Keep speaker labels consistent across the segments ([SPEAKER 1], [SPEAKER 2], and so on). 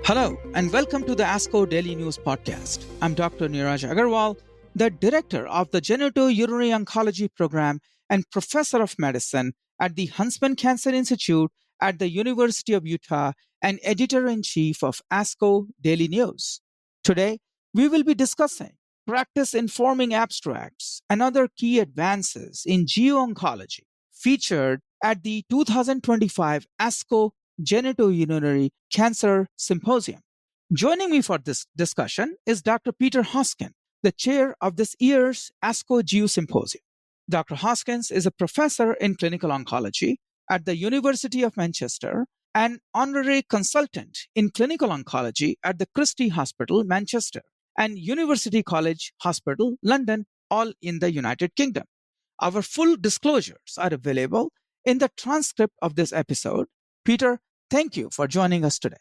[SPEAKER 1] Hello, and welcome to the ASCO Daily News Podcast. I'm Dr. Neeraj Agarwal, the Director of the Genitourinary Oncology Program and Professor of Medicine at the Huntsman Cancer Institute at the University of Utah and Editor-in-Chief of ASCO Daily News. Today, we will be discussing practice-informing abstracts and other key advances in GU oncology featured at the 2025 ASCO Genitourinary Cancer Symposium. Joining me for this discussion is Dr. Peter Hoskin, the chair of this year's ASCO GU Symposium. Dr. Hoskins is a professor in clinical oncology at the University of Manchester and honorary consultant in clinical oncology at the Christie Hospital, Manchester, and University College Hospital, London, all in the United Kingdom. Our full disclosures are available in the transcript of this episode. Peter, thank you for joining us today.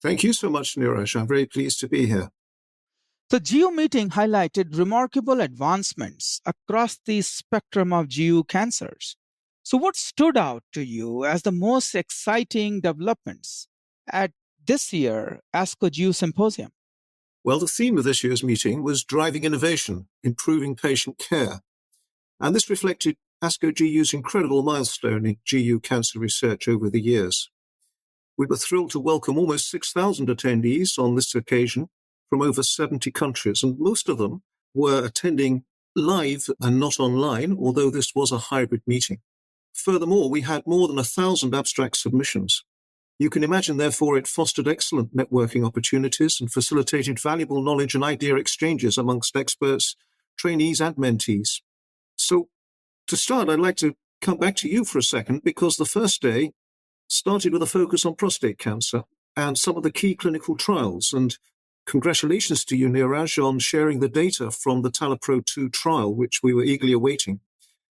[SPEAKER 2] Thank you so much, Neeraj. I'm very pleased to be here.
[SPEAKER 1] The GU meeting highlighted remarkable advancements across the spectrum of GU cancers. So what stood out to you as the most exciting developments at this year's ASCO GU Symposium?
[SPEAKER 2] Well, the theme of this year's meeting was driving innovation, improving patient care. And this reflected ASCO GU's incredible milestone in GU cancer research over the years. We were thrilled to welcome almost 6,000 attendees on this occasion from over 70 countries, and most of them were attending live and not online, although this was a hybrid meeting. Furthermore, we had more than 1,000 abstract submissions. You can imagine, therefore, it fostered excellent networking opportunities and facilitated valuable knowledge and idea exchanges amongst experts, trainees, and mentees. So, to start, I'd like to come back to you for a second, because the first day started with a focus on prostate cancer and some of the key clinical trials. And congratulations to you, Neeraj, on sharing the data from the TALAPRO-2 trial, which we were eagerly awaiting.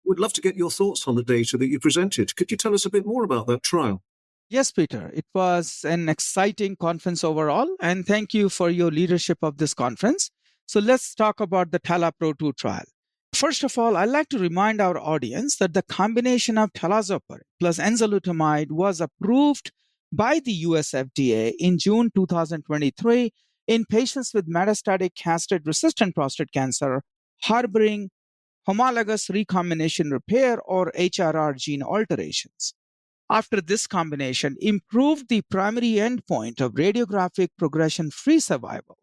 [SPEAKER 2] We'd love to get your thoughts on the data that you presented. Could you tell us a bit more about that trial?
[SPEAKER 1] Yes, Peter. It was an exciting conference overall, and thank you for your leadership of this conference. So let's talk about the TALAPRO-2 trial. First of all, I'd like to remind our audience that the combination of talazoparib plus enzalutamide was approved by the US FDA in June 2023 in patients with metastatic castrate-resistant prostate cancer harboring homologous recombination repair or HRR gene alterations. After this combination improved the primary endpoint of radiographic progression-free survival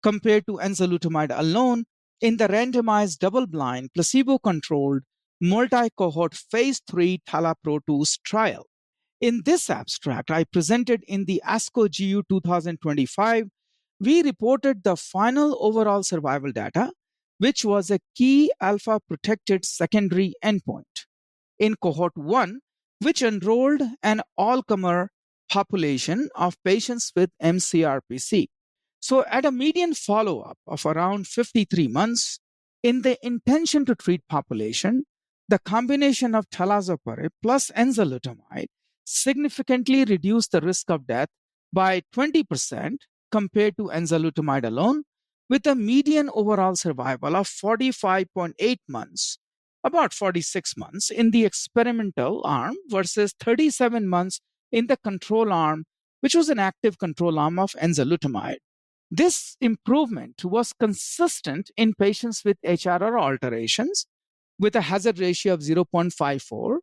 [SPEAKER 1] compared to enzalutamide alone in the randomized double-blind, placebo-controlled, multi-cohort phase 3 TALAPRO-2 trial. In this abstract I presented in the ASCO GU 2025, we reported the final overall survival data, which was a key alpha-protected secondary endpoint. In cohort 1, which enrolled an all-comer population of patients with mCRPC. So at a median follow-up of around 53 months, in the intention to treat population, the combination of talazoparib plus enzalutamide significantly reduced the risk of death by 20% compared to enzalutamide alone, with a median overall survival of 45.8 months, about 46 months in the experimental arm versus 37 months in the control arm, which was an active control arm of enzalutamide. This improvement was consistent in patients with HRR alterations with a hazard ratio of 0.54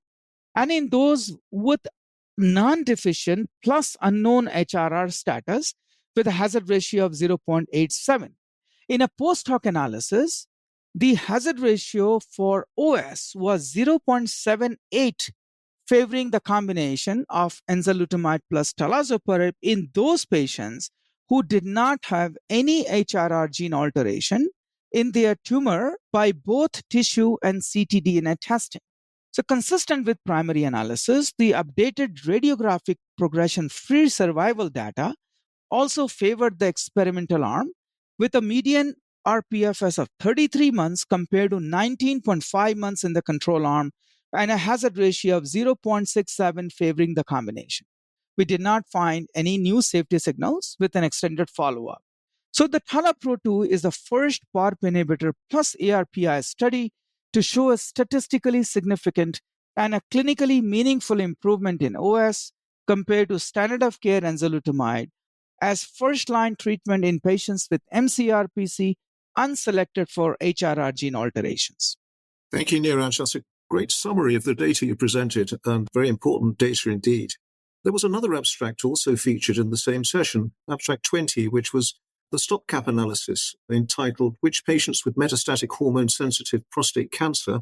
[SPEAKER 1] and in those with non-deficient plus unknown HRR status with a hazard ratio of 0.87. In a post-hoc analysis, the hazard ratio for OS was 0.78, favoring the combination of enzalutamide plus talazoparib in those patients who did not have any HRR gene alteration in their tumor by both tissue and ctDNA testing. So consistent with primary analysis, the updated radiographic progression-free survival data also favored the experimental arm with a median rPFS of 33 months compared to 19.5 months in the control arm and a hazard ratio of 0.67 favoring the combination. We did not find any new safety signals with an extended follow-up. So the TALAPRO-2 is the first PARP inhibitor plus ARPI study to show a statistically significant and a clinically meaningful improvement in OS compared to standard of care enzalutamide as first-line treatment in patients with mCRPC unselected for HRR gene alterations.
[SPEAKER 2] Thank you, Neeraj. That's a great summary of the data you presented, and very important data indeed. There was another abstract also featured in the same session, Abstract 20, which was the stopgap analysis entitled Which Patients with Metastatic Hormone-Sensitive Prostate Cancer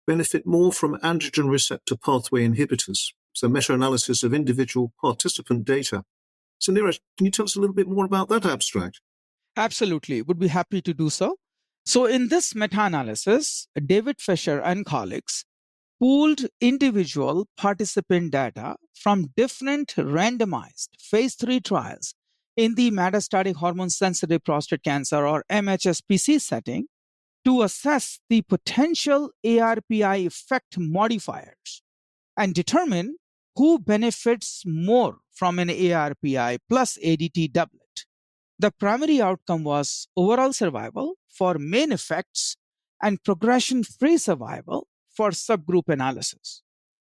[SPEAKER 2] Benefit More from Androgen Receptor Pathway Inhibitors. So meta-analysis of individual participant data. So Neeraj, can you tell us a little bit more about that abstract?
[SPEAKER 1] Absolutely, would be happy to do so. So in this meta-analysis, David Fisher and colleagues pooled individual participant data from different randomized phase 3 trials in the metastatic hormone-sensitive prostate cancer or MHSPC setting to assess the potential ARPI effect modifiers and determine who benefits more from an ARPI plus ADT doublet. The primary outcome was overall survival for main effects and progression-free survival for subgroup analysis.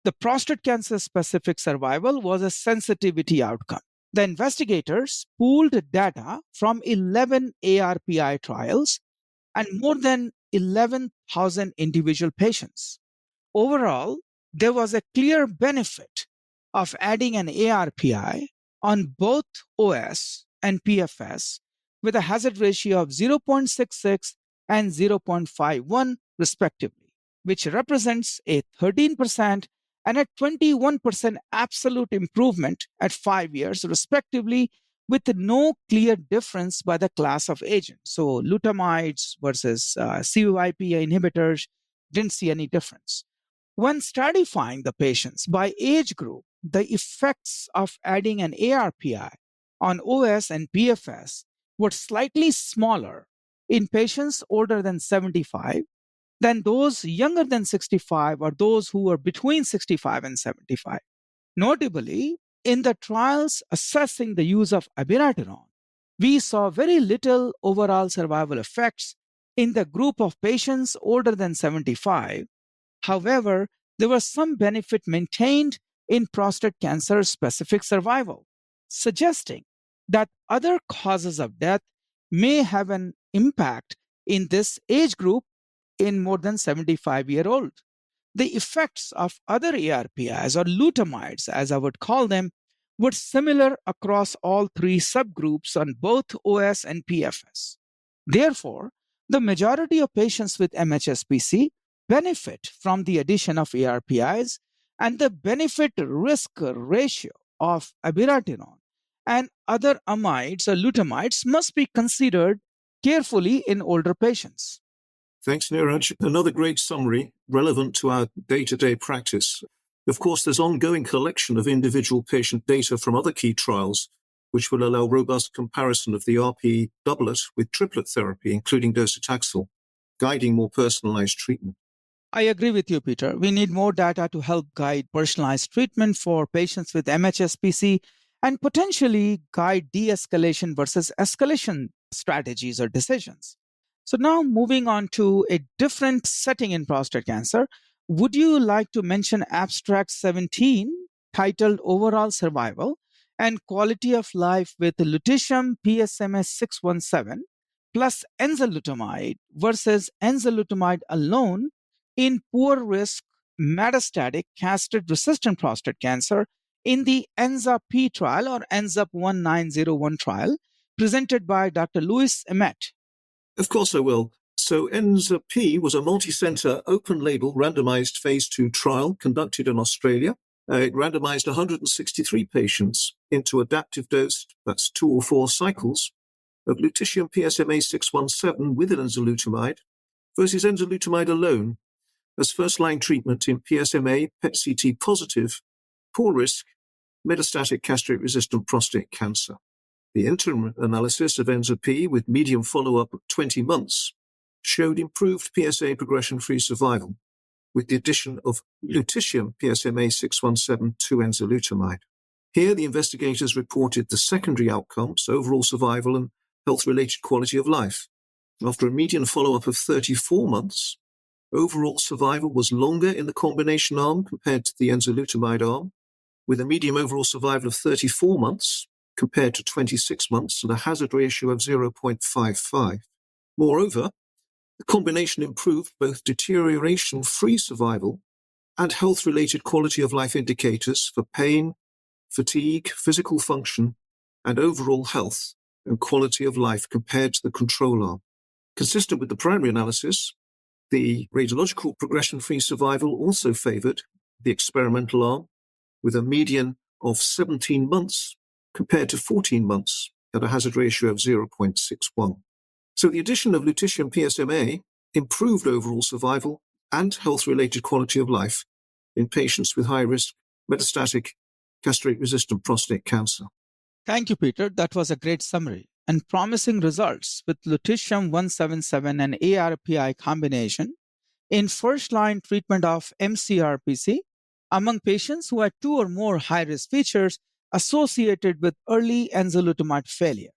[SPEAKER 1] The prostate cancer specific survival was a sensitivity outcome. The investigators pooled data from 11 ARPI trials and more than 11,000 individual patients. Overall, there was a clear benefit of adding an ARPI on both OS and PFS with a hazard ratio of 0.66 and 0.51 respectively, which represents a 13% and a 21% absolute improvement at 5 years respectively, with no clear difference by the class of agent. So lutamides versus CYP inhibitors didn't see any difference. When stratifying the patients by age group, the effects of adding an ARPI on OS and PFS were slightly smaller in patients older than 75 than those younger than 65 or those who were between 65 and 75. Notably, in the trials assessing the use of abiraterone, we saw very little overall survival effects in the group of patients older than 75. However, there was some benefit maintained in prostate cancer specific survival, suggesting that other causes of death may have an impact in this age group in more than 75-year-old. The effects of other ARPIs or lutamides, as I would call them, were similar across all three subgroups on both OS and PFS. Therefore, the majority of patients with MHSPC benefit from the addition of ARPIs, and the benefit-risk ratio of abiraterone and other amides or lutamides must be considered carefully in older patients.
[SPEAKER 2] Thanks, Neeraj. Another great summary relevant to our day-to-day practice. Of course, there's ongoing collection of individual patient data from other key trials, which will allow robust comparison of the RP doublet with triplet therapy, including docetaxel, guiding more personalized treatment.
[SPEAKER 1] I agree with you, Peter. We need more data to help guide personalized treatment for patients with MHSPC and potentially guide de-escalation versus escalation strategies or decisions. So now moving on to a different setting in prostate cancer, would you like to mention abstract 17 titled Overall Survival and Quality of Life with Lutetium PSMA 617 plus enzalutamide versus enzalutamide alone in poor risk metastatic castrate-resistant prostate cancer in the ENZA-P trial or ENZA-1901 trial presented by Dr. Louis Emmett?
[SPEAKER 2] Of course I will. So ENZA-P was a multi-center, open-label, randomized phase 2 trial conducted in Australia. It randomized 163 patients into adaptive dose, that's 2 or 4 cycles, of lutetium PSMA 617 with enzalutamide versus enzalutamide alone as first-line treatment in PSMA PET-CT positive, poor-risk, metastatic castrate-resistant prostate cancer. The interim analysis of ENZA-P with median follow-up of 20 months showed improved PSA progression-free survival with the addition of lutetium PSMA 617 to enzalutamide. Here, the investigators reported the secondary outcomes, overall survival and health-related quality of life. After a median follow-up of 34 months, overall survival was longer in the combination arm compared to the enzalutamide arm, with a median overall survival of 34 months compared to 26 months and a hazard ratio of 0.55. Moreover, the combination improved both deterioration-free survival and health-related quality of life indicators for pain, fatigue, physical function, and overall health and quality of life compared to the control arm. Consistent with the primary analysis, the radiological progression-free survival also favored the experimental arm with a median of 17 months compared to 14 months at a hazard ratio of 0.61. So the addition of lutetium PSMA improved overall survival and health-related quality of life in patients with high-risk metastatic castrate-resistant prostate cancer.
[SPEAKER 1] Thank you, Peter. That was a great summary and promising results with lutetium-177 and ARPI combination in first-line treatment of mCRPC among patients who had 2 or more high-risk features associated with early enzalutamide failure.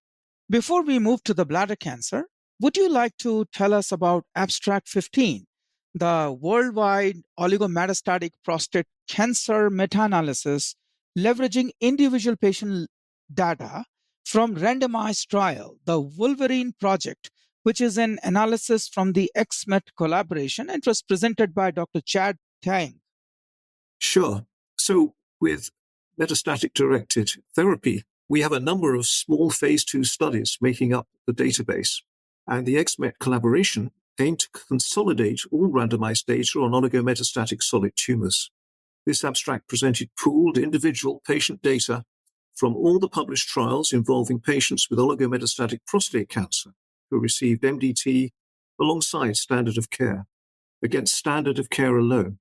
[SPEAKER 1] Before we move to the bladder cancer, would you like to tell us about Abstract 15, the worldwide oligometastatic prostate cancer meta-analysis leveraging individual patient data from randomized trial, the Wolverine Project, which is an analysis from the XMET collaboration and was presented by Dr. Chad Tang?
[SPEAKER 2] Sure. So with metastatic-directed therapy, we have a number of small phase 2 studies making up the database, and the XMET collaboration aimed to consolidate all randomized data on oligometastatic solid tumors. This abstract presented pooled individual patient data from all the published trials involving patients with oligometastatic prostate cancer who received MDT alongside standard of care against standard of care alone.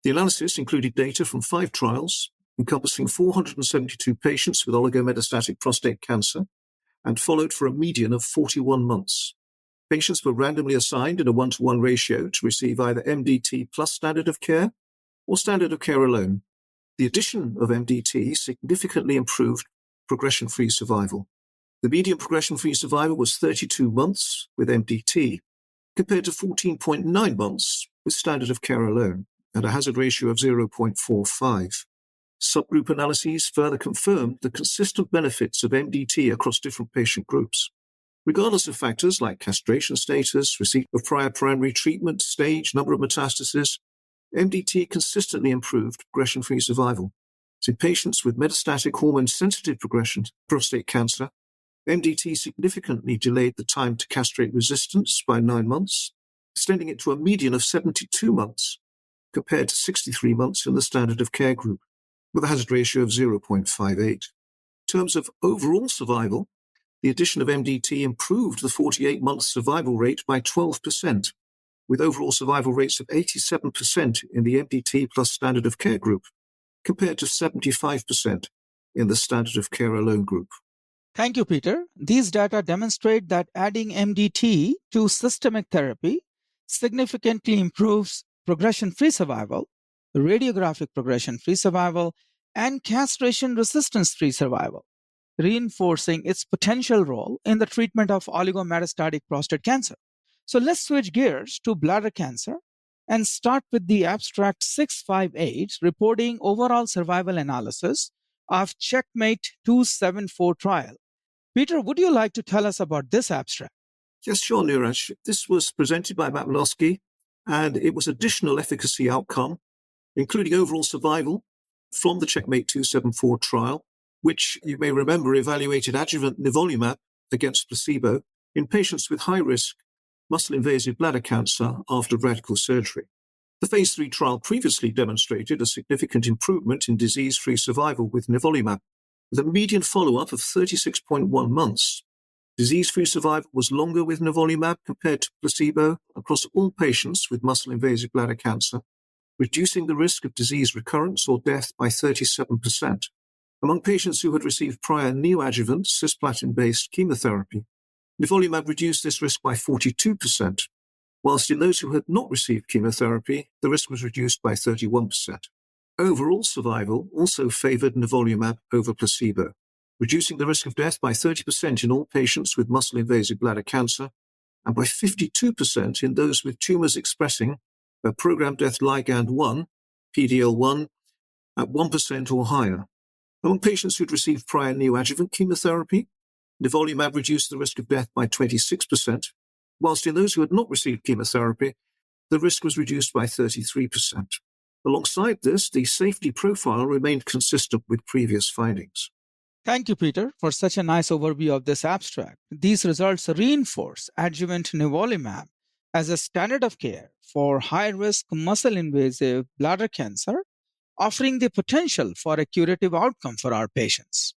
[SPEAKER 2] The analysis included data from 5 trials encompassing 472 patients with oligometastatic prostate cancer and followed for a median of 41 months. Patients were randomly assigned in a 1-to-1 ratio to receive either MDT plus standard of care or standard of care alone. The addition of MDT significantly improved progression-free survival. The median progression-free survival was 32 months with MDT, compared to 14.9 months with standard of care alone, at a hazard ratio of 0.45. Subgroup analyses further confirmed the consistent benefits of MDT across different patient groups. Regardless of factors like castration status, receipt of prior primary treatment, stage, number of metastases, MDT consistently improved progression-free survival. So in patients with metastatic hormone-sensitive progression prostate cancer, MDT significantly delayed the time to castrate resistance by 9 months, extending it to a median of 72 months, compared to 63 months in the standard of care group, with a hazard ratio of 0.58. In terms of overall survival, the addition of MDT improved the 48-month survival rate by 12%, with overall survival rates of 87% in the MDT plus standard of care group, compared to 75% in the standard of care alone group.
[SPEAKER 1] Thank you, Peter. These data demonstrate that adding MDT to systemic therapy significantly improves progression-free survival, radiographic progression-free survival, and castration resistance-free survival, reinforcing its potential role in the treatment of oligometastatic prostate cancer. So let's switch gears to bladder cancer and start with the abstract 658 reporting overall survival analysis of Checkmate 274 trial. Peter, would you like to tell us about this abstract?
[SPEAKER 2] Yes, sure, Neeraj. This was presented by Matt Milosky, and it was additional efficacy outcome, including overall survival from the Checkmate 274 trial, which you may remember evaluated adjuvant nivolumab against placebo in patients with high-risk muscle-invasive bladder cancer after radical surgery. The phase 3 trial previously demonstrated a significant improvement in disease-free survival with nivolumab, with a median follow-up of 36.1 months. Disease-free survival was longer with nivolumab compared to placebo across all patients with muscle-invasive bladder cancer, reducing the risk of disease recurrence or death by 37%. Among patients who had received prior neoadjuvant cisplatin-based chemotherapy, nivolumab reduced this risk by 42%, whilst in those who had not received chemotherapy, the risk was reduced by 31%. Overall survival also favored nivolumab over placebo, reducing the risk of death by 30% in all patients with muscle-invasive bladder cancer and by 52% in those with tumors expressing a programmed death ligand 1, PDL1, at 1% or higher. Among patients who'd received prior neoadjuvant chemotherapy, nivolumab reduced the risk of death by 26%, whilst in those who had not received chemotherapy, the risk was reduced by 33%. Alongside this, the safety profile remained consistent with previous findings.
[SPEAKER 1] Thank you, Peter, for such a nice overview of this abstract. These results reinforce adjuvant nivolumab as a standard of care for high-risk muscle-invasive bladder cancer, offering the potential for a curative outcome for our patients.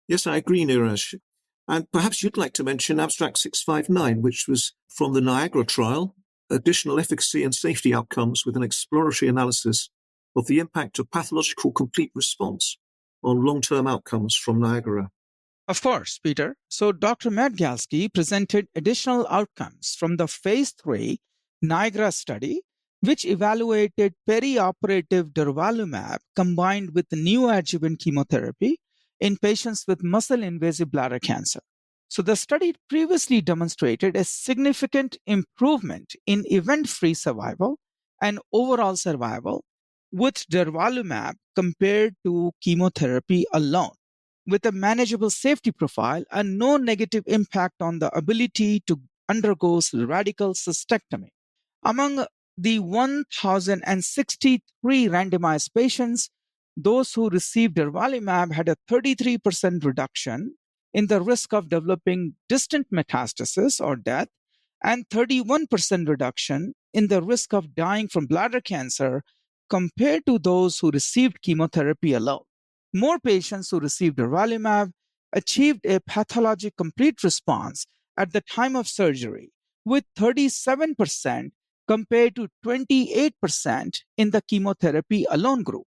[SPEAKER 2] Yes, I agree, Neeraj. And perhaps you'd like to mention Abstract 659, which was from the Niagara trial, additional efficacy and safety outcomes with an exploratory analysis of the impact of pathological complete response on long-term outcomes from Niagara.
[SPEAKER 1] Of course, Peter. So Dr. Madgalski presented additional outcomes from the phase 3 Niagara study, which evaluated perioperative durvalumab combined with neoadjuvant chemotherapy in patients with muscle-invasive bladder cancer. So the study previously demonstrated a significant improvement in event-free survival and overall survival with durvalumab compared to chemotherapy alone, with a manageable safety profile and no negative impact on the ability to undergo radical cystectomy. Among the 1,063 randomized patients, those who received durvalumab had a 33% reduction in the risk of developing distant metastasis or death, and 31% reduction in the risk of dying from bladder cancer compared to those who received chemotherapy alone. More patients who received durvalumab achieved a pathologic complete response at the time of surgery, with 37% compared to 28% in the chemotherapy alone group.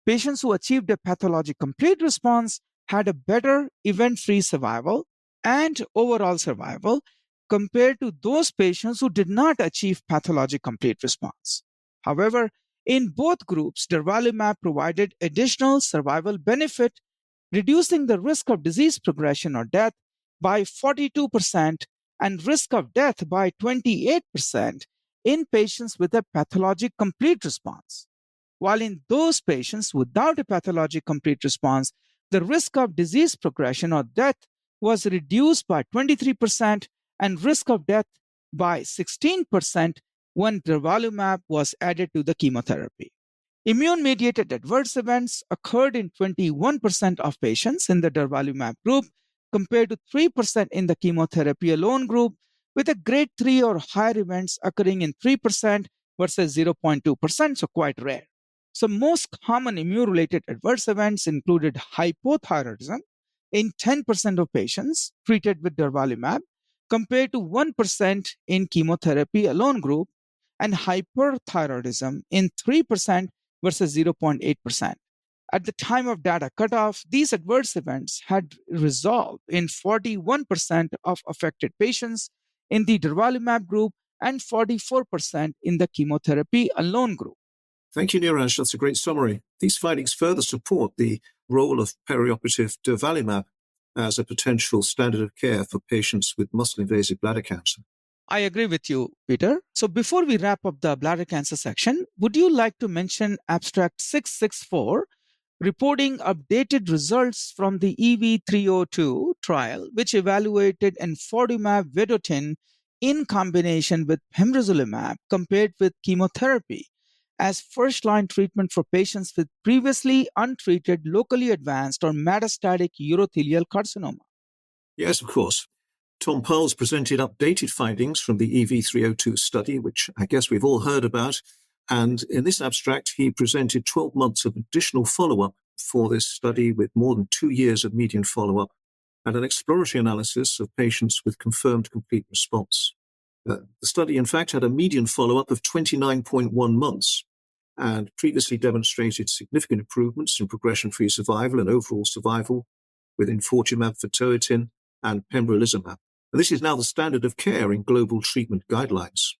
[SPEAKER 1] Patients who achieved a pathologic complete response had a better event-free survival and overall survival compared to those patients who did not achieve pathologic complete response. However, in both groups, durvalumab provided additional survival benefit, reducing the risk of disease progression or death by 42% and risk of death by 28% in patients with a pathologic complete response. While in those patients without a pathologic complete response, the risk of disease progression or death was reduced by 23% and risk of death by 16% when durvalumab was added to the chemotherapy. Immune-mediated adverse events occurred in 21% of patients in the durvalumab group compared to 3% in the chemotherapy alone group, with a grade 3 or higher events occurring in 3% versus 0.2%, so quite rare. So most common immune-related adverse events included hypothyroidism in 10% of patients treated with durvalumab compared to 1% in chemotherapy alone group, and hyperthyroidism in 3% versus 0.8%. At the time of data cutoff, these adverse events had resolved in 41% of affected patients in the durvalumab group and 44% in the chemotherapy alone group.
[SPEAKER 2] Thank you, Neeraj. That's a great summary. These findings further support the role of perioperative durvalumab as a potential standard of care for patients with muscle-invasive bladder cancer.
[SPEAKER 1] I agree with you, Peter. So before we wrap up the bladder cancer section, would you like to mention Abstract 664, reporting updated results from the EV302 trial, which evaluated enfortumab vedotin in combination with pembrolizumab compared with chemotherapy as first-line treatment for patients with previously untreated locally advanced or metastatic urothelial carcinoma?
[SPEAKER 2] Yes, of course. Tom Pearls presented updated findings from the EV302 study, which I guess we've all heard about. And in this abstract, he presented 12 months of additional follow-up for this study with more than 2 years of median follow-up and an exploratory analysis of patients with confirmed complete response. The study, in fact, had a median follow-up of 29.1 months and previously demonstrated significant improvements in progression-free survival and overall survival with enfortumab vedotin and pembrolizumab. And this is now the standard of care in global treatment guidelines.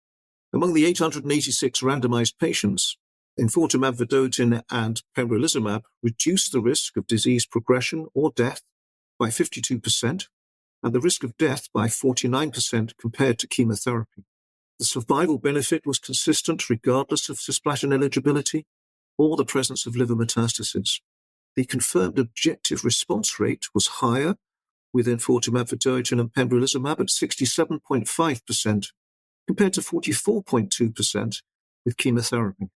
[SPEAKER 2] Among the 886 randomized patients, enfortumab vedotin and pembrolizumab reduced the risk of disease progression or death by 52% and the risk of death by 49% compared to chemotherapy. The survival benefit was consistent regardless of cisplatin eligibility or the presence of liver metastases. the confirmed objective response rate was higher with enfortumab vedotin and pembrolizumab at 67.5% compared to 44.2% with chemotherapy.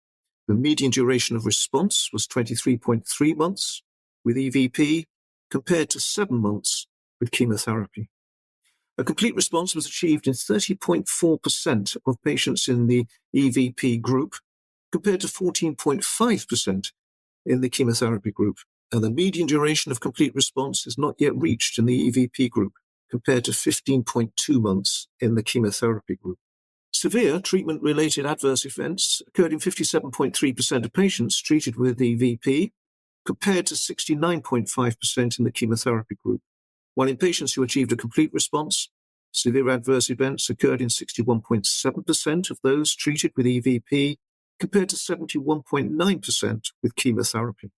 [SPEAKER 2] The median duration of response was 23.3 months with EVP compared to 7 months with chemotherapy. A complete response was achieved in 30.4% of patients in the EVP group compared to 14.5% in the chemotherapy group. And the median duration of complete response is not yet reached in the EVP group compared to 15.2 months in the chemotherapy group. Severe treatment-related adverse events occurred in 57.3% of patients treated with EVP compared to 69.5% in the chemotherapy group. While in patients who achieved a complete response, severe adverse events occurred in 61.7% of those treated with EVP compared to 71.9% with chemotherapy.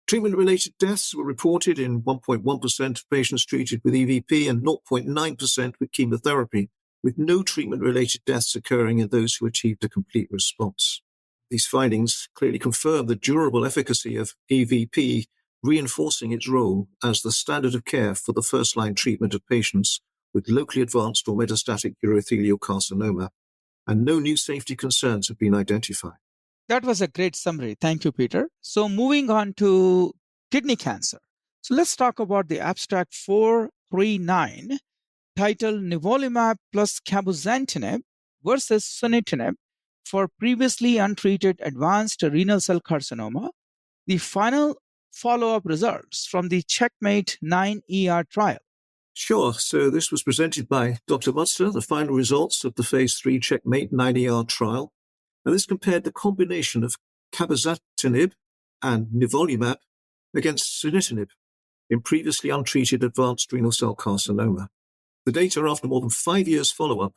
[SPEAKER 2] Treatment-related deaths were reported in 1.1% of patients treated with EVP and 0.9% with chemotherapy, with no treatment-related deaths occurring in those who achieved a complete response. These findings clearly confirm the durable efficacy of EVP, reinforcing its role as the standard of care for the first-line treatment of patients with locally advanced or metastatic urothelial carcinoma, and no new safety concerns have been identified.
[SPEAKER 1] That was a great summary. Thank you, Peter. So moving on to kidney cancer. So let's talk about the abstract 439 titled Nivolumab plus cabozantinib versus sunitinib for previously untreated advanced renal cell carcinoma, the final follow-up results from the Checkmate 9ER trial.
[SPEAKER 2] Sure. So this was presented by Dr. Mutzer, the final results of the phase 3 Checkmate 9ER trial. And this compared the combination of cabozantinib and nivolumab against sunitinib in previously untreated advanced renal cell carcinoma. The data after more than 5 years follow-up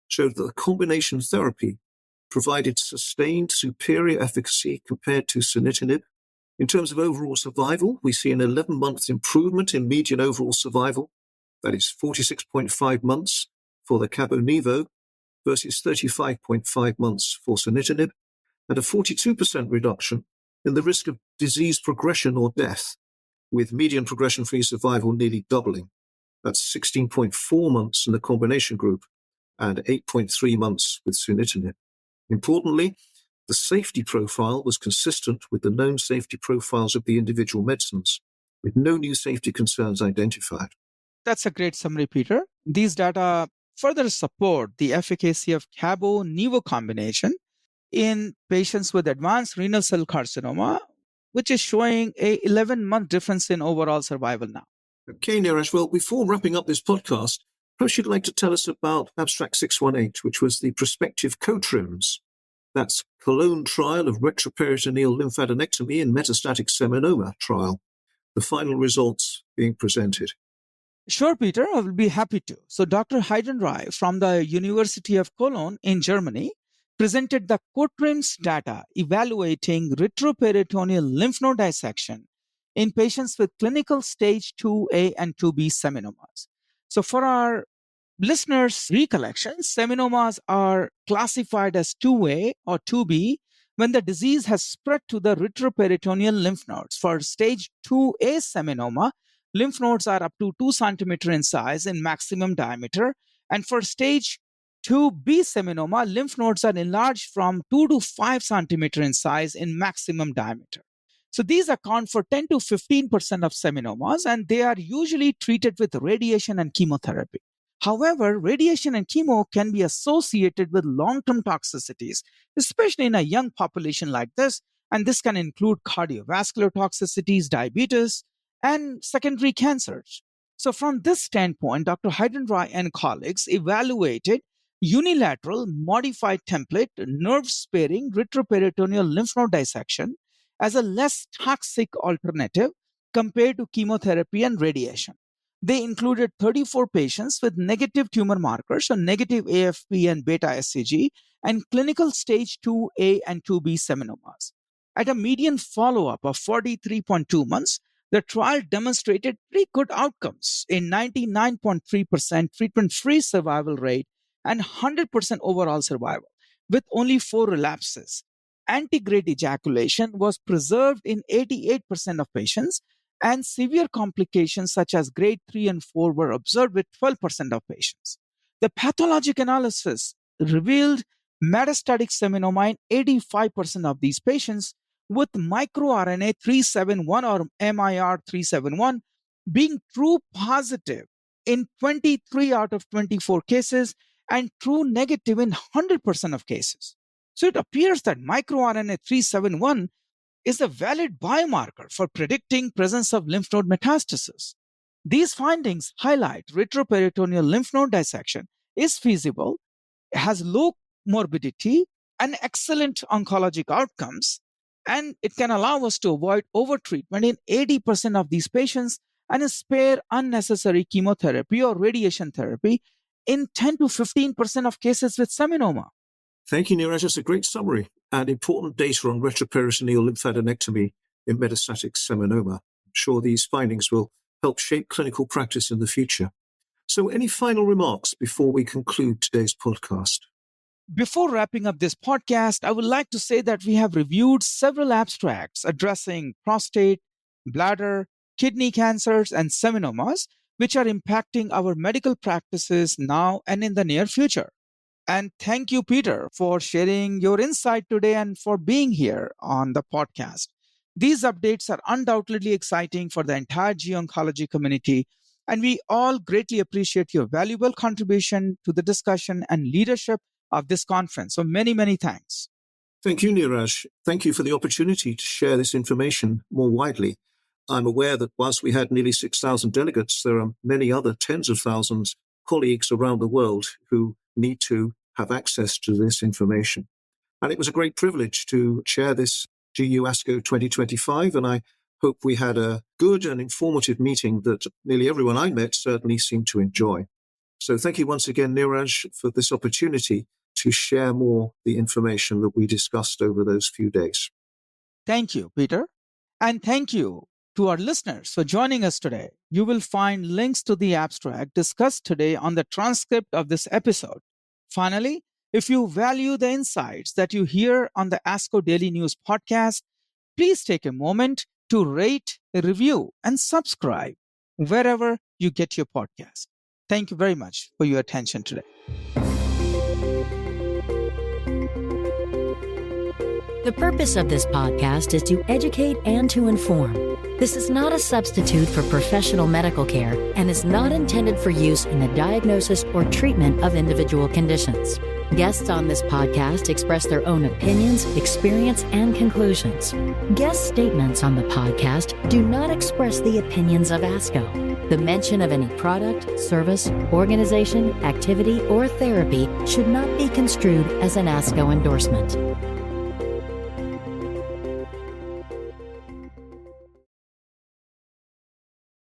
[SPEAKER 2] showed that the combination therapy provided sustained superior efficacy compared to sunitinib. In terms of overall survival, we see an 11-month improvement in median overall survival. That is 46.5 months for the cabo-nivo versus 35.5 months for sunitinib, and a 42% reduction in the risk of disease progression or death, with median progression-free survival nearly doubling. That's 16.4 months in the combination group and 8.3 months with sunitinib. Importantly, the safety profile was consistent with the known safety profiles of the individual medicines, with no new safety concerns identified.
[SPEAKER 1] That's a great summary, Peter. These data further support the efficacy of cabo-nivo combination in patients with advanced renal cell carcinoma, which is showing a 11-month difference in overall survival now.
[SPEAKER 2] Okay, Neeraj, well, before wrapping up this podcast, perhaps you'd like to tell us about Abstract 618, which was the prospective co-trims. That's Cologne trial of retroperitoneal lymphadenectomy in metastatic seminoma trial. The final results being presented.
[SPEAKER 1] Sure, Peter, I will be happy to. So Dr. Heidenreich from the University of Cologne in Germany presented the co-trims data evaluating retroperitoneal lymph node dissection in patients with clinical stage 2A and 2B seminomas. So for our listeners' recollection, seminomas are classified as 2A or 2B when the disease has spread to the retroperitoneal lymph nodes. For stage 2A seminoma, lymph nodes are up to 2 centimeter in size in maximum diameter. And for stage 2B seminoma, lymph nodes are enlarged from 2 to 5 centimeter in size in maximum diameter. So these account for 10 to 15% of seminomas, and they are usually treated with radiation and chemotherapy. However, radiation and chemo can be associated with long-term toxicities, especially in a young population like this, and this can include cardiovascular toxicities, diabetes, and secondary cancers. So from this standpoint, Dr. Heidenreich and colleagues evaluated unilateral modified template nerve-sparing retroperitoneal lymph node dissection as a less toxic alternative compared to chemotherapy and radiation. They included 34 patients with negative tumor markers, so negative AFP and beta SCG, and clinical stage 2A and 2B seminomas. At a median follow-up of 43.2 months, the trial demonstrated pretty good outcomes in 99.3% treatment-free survival rate and 100% overall survival, with only 4 relapses. antegrade ejaculation was preserved in 88% of patients, and severe complications such as grade 3 and 4 were observed with 12% of patients. The pathologic analysis revealed metastatic seminoma in 85% of these patients, with microRNA 371 or MIR 371 being true positive in 23 out of 24 cases and true negative in 100% of cases. So it appears that microRNA 371 is a valid biomarker for predicting presence of lymph node metastasis. These findings highlight retroperitoneal lymph node dissection is feasible, has low morbidity and excellent oncologic outcomes, and it can allow us to avoid overtreatment in 80% of these patients and spare unnecessary chemotherapy or radiation therapy in 10 to 15% of cases with seminoma.
[SPEAKER 2] Thank you, Neeraj. That's a great summary and important data on retroperitoneal lymphadenectomy in metastatic seminoma. I'm sure these findings will help shape clinical practice in the future. So any final remarks before we conclude today's podcast?
[SPEAKER 1] Before wrapping up this podcast, I would like to say that we have reviewed several abstracts addressing prostate, bladder, kidney cancers, and seminomas, which are impacting our medical practices now and in the near future. And thank you, Peter, for sharing your insight today and for being here on the podcast. These updates are undoubtedly exciting for the entire GU oncology community, and we all greatly appreciate your valuable contribution to the discussion and leadership of this conference. So many, many thanks.
[SPEAKER 2] Thank you, Neeraj. Thank you for the opportunity to share this information more widely. I'm aware that whilst we had nearly 6,000 delegates, there are many other tens of thousands colleagues around the world who need to have access to this information. And it was a great privilege to chair this GU ASCO 2025, and I hope we had a good and informative meeting that nearly everyone I met certainly seemed to enjoy. So thank you once again, Neeraj, for this opportunity to share more the information that we discussed over those few days.
[SPEAKER 1] Thank you, Peter. And thank you to our listeners for joining us today. You will find links to the abstract discussed today on the transcript of this episode. Finally, if you value the insights that you hear on the ASCO Daily News Podcast, please take a moment to rate, review, and subscribe wherever you get your podcast. Thank you very much for your attention today.
[SPEAKER 3] The purpose of this podcast is to educate and to inform. This is not a substitute for professional medical care and is not intended for use in the diagnosis or treatment of individual conditions. Guests on this podcast express their own opinions, experience, and conclusions. Guest statements on the podcast do not express the opinions of ASCO. The mention of any product, service, organization, activity, or therapy should not be construed as an ASCO endorsement.